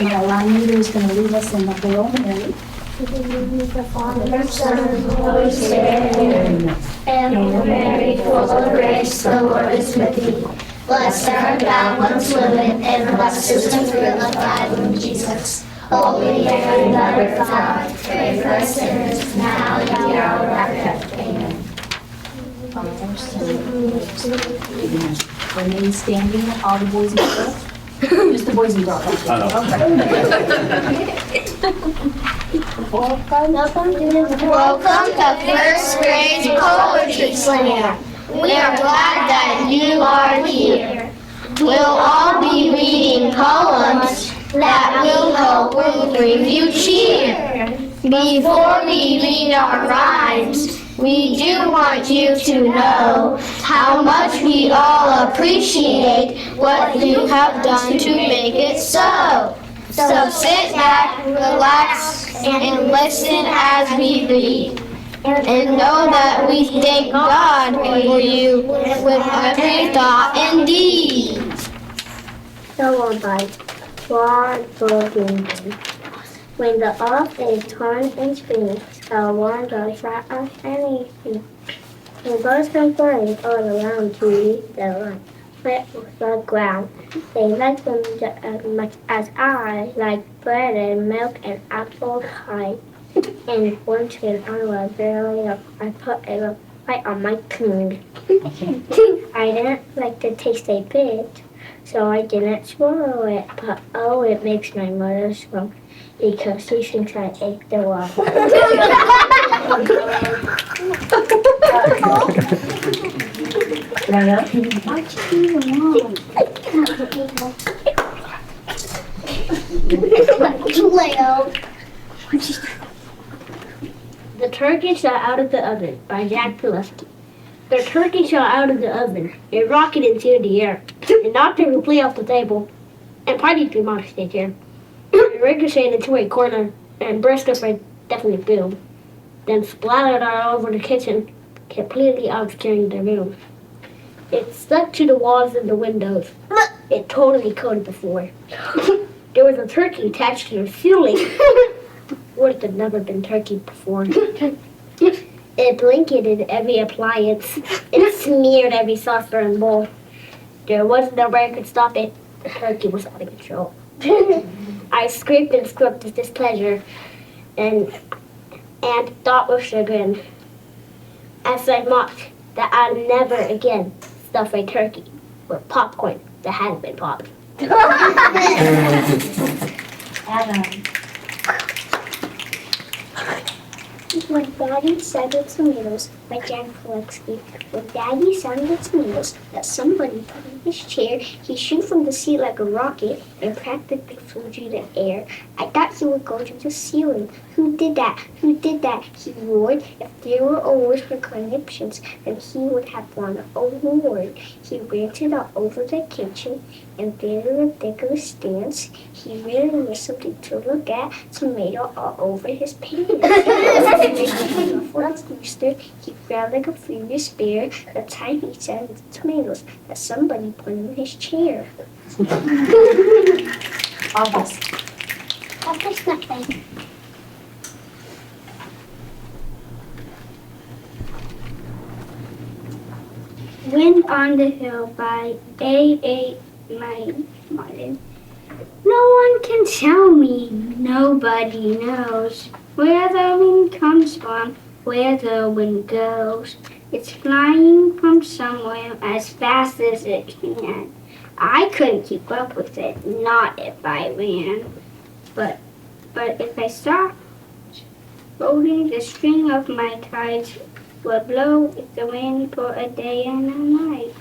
My line leader is going to lead us in the Hail Mary. The Father, Son, and Holy Spirit. Hail Mary, full of grace, the Lord is with thee. Blessed art thou amongst women, and blessed is the fruit of thy womb, Jesus. Holy Mary, Mother of God, pray for us sinners, now and at the hour of our death. Amen. Remain standing, all the boys and girls. Just the boys and girls. Welcome to First Grade Poetry Slam. We are glad that you are here. We'll all be reading poems that we hope will bring you cheer. Before we read our rhymes, we do want you to know how much we all appreciate what you have done to make it so. So sit back, relax, and listen as we read. And know that we thank God for you with every thought and deed. Solo by Claude Bourbon. When the earth is torn and spinning, the world goes right off anything. When birds come flying all around to eat the land, with the ground, they like them just as much as I like bread and milk and apple pie. And once when I was very young, I put a bite on my tongue. I didn't like the taste a bit, so I didn't swallow it. But oh, it makes my mother strong because she thinks I ate the one. Leo. The Turkey Shot Out of the Oven by Jack Pileski. The turkey shot out of the oven. It rocketed into the air. It knocked every plate off the table and partied through my stage chair. It ricocheted into a corner and burst up a deafening boom. Then splattered all over the kitchen, completely obscuring the room. It stuck to the walls and the windows. It totally coated the floor. There was a turkey attached to the ceiling. Would have never been turkey before. It blanketed every appliance. It smeared every saucer and bowl. There was no way I could stop it. The turkey was out of control. I scraped and scrubbed with displeasure and thought with chagrin as I mocked that I'd never again stuff a turkey with popcorn that hadn't been popped. Adam. When Daddy Sang the Tomatoes by Jack Pileski. When Daddy sang the tomatoes that somebody put in his chair, he shot from the seat like a rocket and practically flew through the air. I thought he would go to the ceiling. Who did that? Who did that? He roared. If there were awards for conniptions, then he would have won an award. He ranted all over the kitchen and did a ridiculous dance. He really was something to look at. Tomato all over his pants. He growled like a furious bear the time he said the tomatoes that somebody put in his chair. August. August nothing. Wind on the Hill by A.A. Martin. No one can tell me, nobody knows where the wind comes from, where the wind goes. It's flying from somewhere as fast as it can. I couldn't keep up with it, not if I ran. But if I stopped, holding the string of my tides would blow with the wind for a day and a night.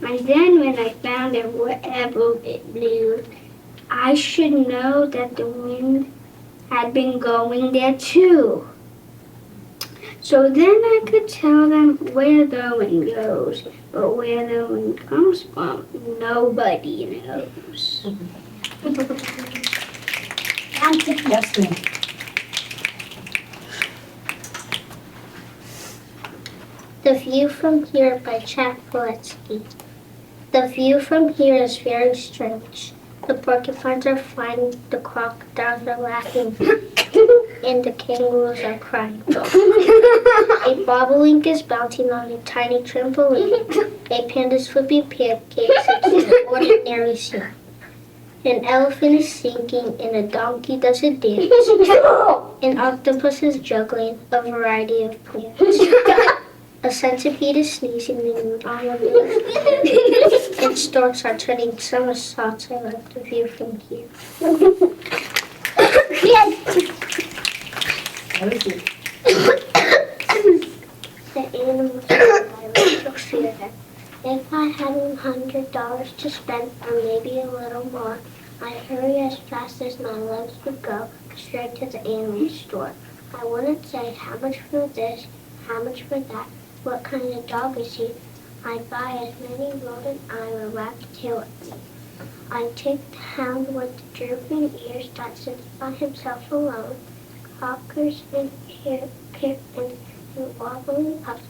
And then when I found it wherever it blew, I should know that the wind had been going there too. So then I could tell them where the wind goes, but where the wind comes from, nobody knows. Yes, ma'am. The View from Here by Jack Pileski. The view from here is very strange. The porcupines are flying, the crocodiles are laughing, and the kangaroos are crying. A bobolink is bouncing on a tiny trampoline. A panda is flipping pancakes into an ordinary scene. An elephant is singing and a donkey does a dance. An octopus is juggling a variety of plants. A centipede is sneezing in on a roof. And storks are turning somersaults. I like the view from here. The animals are fear them. If I had $100 to spend, or maybe a little more, I'd hurry as fast as my legs would go straight to the animal store. I wouldn't say how much for this, how much for that, what kind of dog is he. I'd buy as many rodent eye or rat-tail as me. I'd take the hound with the drooping ears that sits by himself alone, cockers and wobbling pups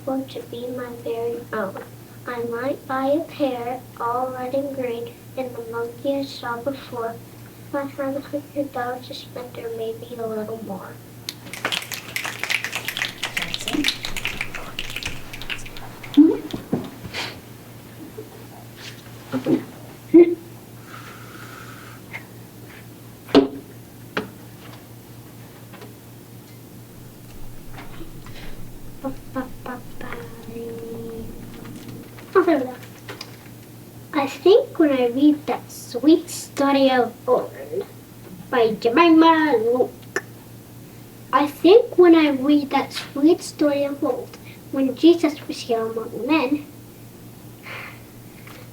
for to be my very own. I might buy a pair, all red and green, and the monkey I saw before. If I had $100 to spend, or maybe a little more. I think when I read that sweet story of old by Jemima Luke. I think when I read that sweet story of old, when Jesus was here among men,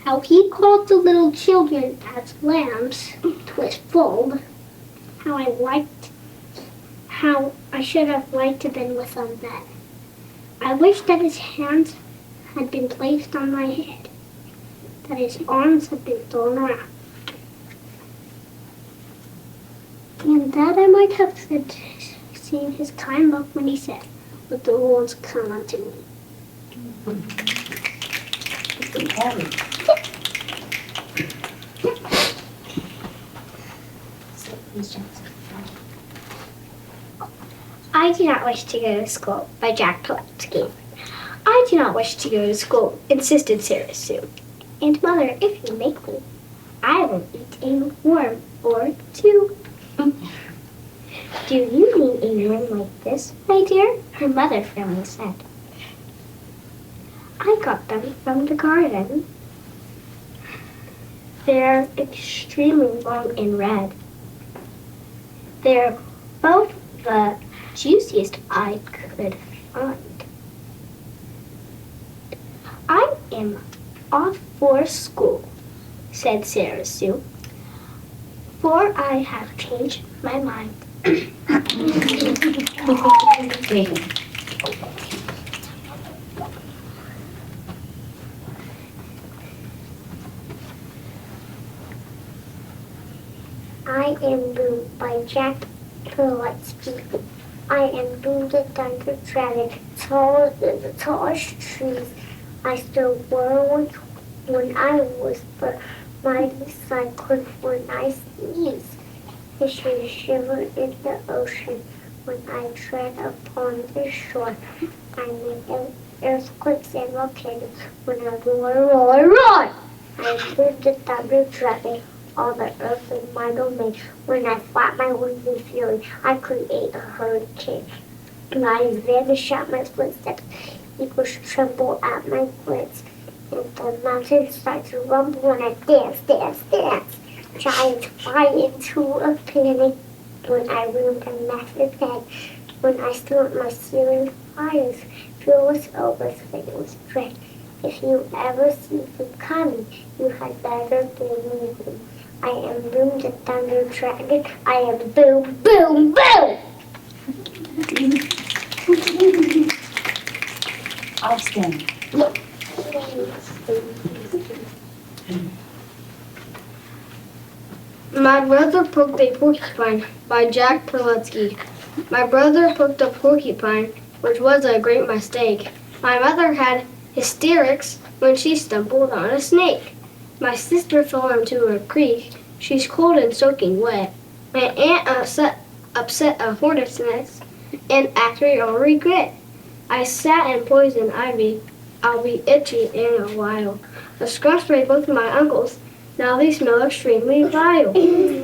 how he called the little children as lambs to his fold, how I should have liked to have been with him then. I wish that his hands had been placed on my head, that his arms had been thrown around, and that I might have seen his kind look when he said, "Let the wolves come unto me." I do not wish to go to school by Jack Paletsky. I do not wish to go to school, insisted Sarah Sue. And mother, if you make me, I will eat a worm or two. Do you mean a worm like this, my dear? Her mother firmly said. I got them from the garden. They're extremely long and red. They're both the juiciest I could find. I am off for school, said Sarah Sue, for I have changed my mind. I am Boo by Jack Paletsky. I am Boo the Thunder Dragon, taller than the tallest trees. I still whirl when I whisper, mighty cyclone when I sneeze. History shiver in the ocean when I tread upon the shore. I make earthquakes and volcanoes when I roar. I am Boo the Thunder Dragon. All the earth in my domain. When I flap my wings in fury, I create a hurricane. I vanish at my footsteps. Eagles tremble at my glance. And the mountains start to rumble when I dance. Giants fly into a panic when I wield a massive head. When I start my searing fires, fill us over with dread. If you ever see me coming, you had better believe me. I am Boom the Thunder Dragon. I am Boom, Boom, Boom! Outstanding. My brother poked a porcupine by Jack Paletsky. My brother poked a porcupine, which was a great mistake. My mother had hysterics when she stumbled on a snake. My sister fell into a creek She's cold and soaking wet. My aunt upset a hornet's nest, and after all regret. I sat in poison ivy. I'll be itchy in a while. A scratch by both my uncles. Now they smell extremely vile.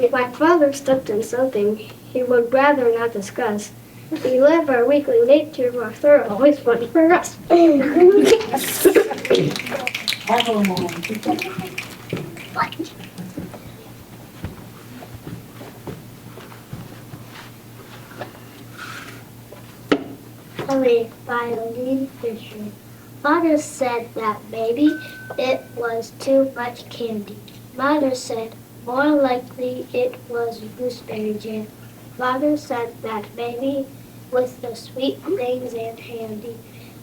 My father stepped in something he would rather not discuss. We live our weekly nature walks are always funny for us. Played by Lee Fisher. Father said that maybe it was too much candy. Mother said more likely it was gooseberry jam. Father said that maybe with the sweet things and handy.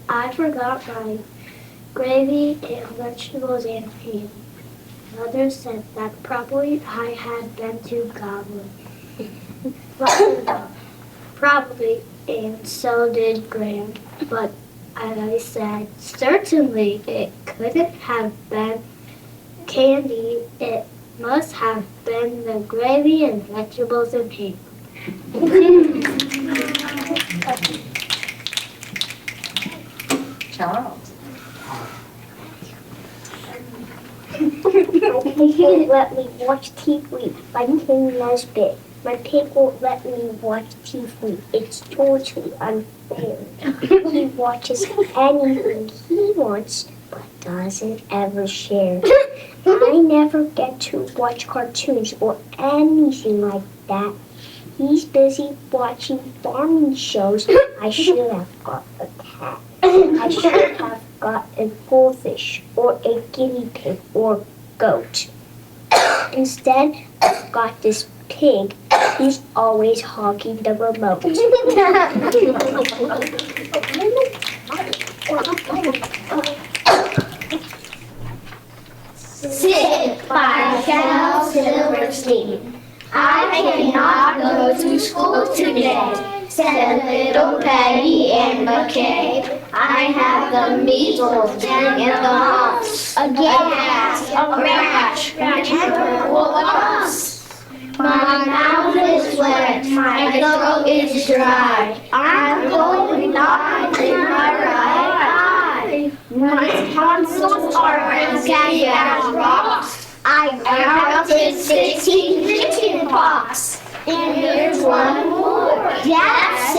I forgot my gravy and vegetables and ham. Mother said that probably I had been too gobbling. Probably, and so did Graham. But as I said, certainly it couldn't have been candy. It must have been the gravy and vegetables and ham. Charles. My pig won't let me watch TV. My King Nesbit. My pig won't let me watch TV. It's totally unfair. He watches anything he wants, but doesn't ever share. I never get to watch cartoons or anything like that. He's busy watching farming shows. I should have got a cat. I should have got a goldfish or a guinea pig or goat. Instead, I've got this pig. He's always hogging the remote. Sit by Charles Silverstein. I cannot go to school today, said little Peggy and McKay. I have the measles and the mumps, a gas, a rash, and terrible lumps. My mouth is wet, my throat is dry. I'm going blind in my right eye. My tonsils are as gay as rocks. I counted 16 chicken pox. And there's one more. That's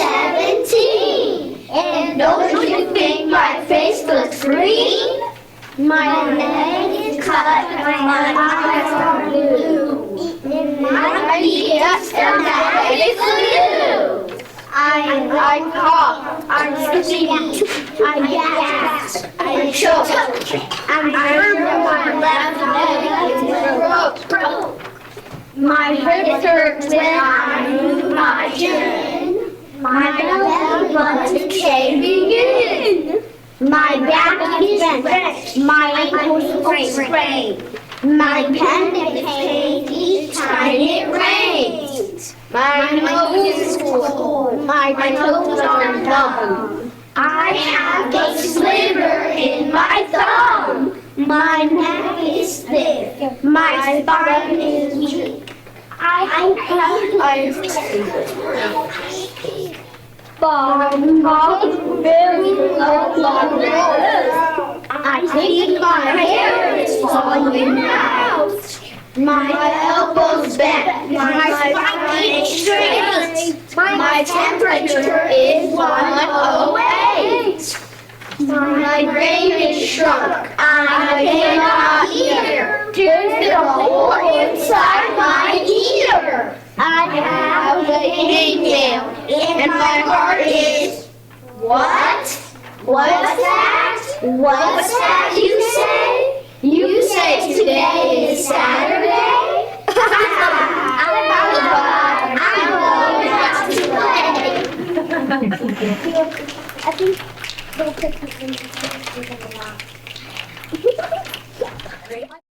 17. And don't you think my face looks green? My leg is cut, my eyes are blue. And my feet just a magic glue. I cough, I'm sneeze, I gasp, I choke, I'm burning my left leg is broke. My hips hurt when I move my chin. My belly button caving in. My back is bent, my ankles sprained. My pen is pain each time it rains. My nose is cold, my toes are numb. I have a sliver in my thumb. My neck is thick, my spine is weak. I have I think my hair is falling out. My elbows bent, my spine is straight. My temperature is 108. My brain is shrunk, I cannot hear. There's a hole inside my ear. I have a hangnail, and my heart is, what? What's that? What's that you say? You say today is Saturday? I'm going to play. I think they'll pick up in the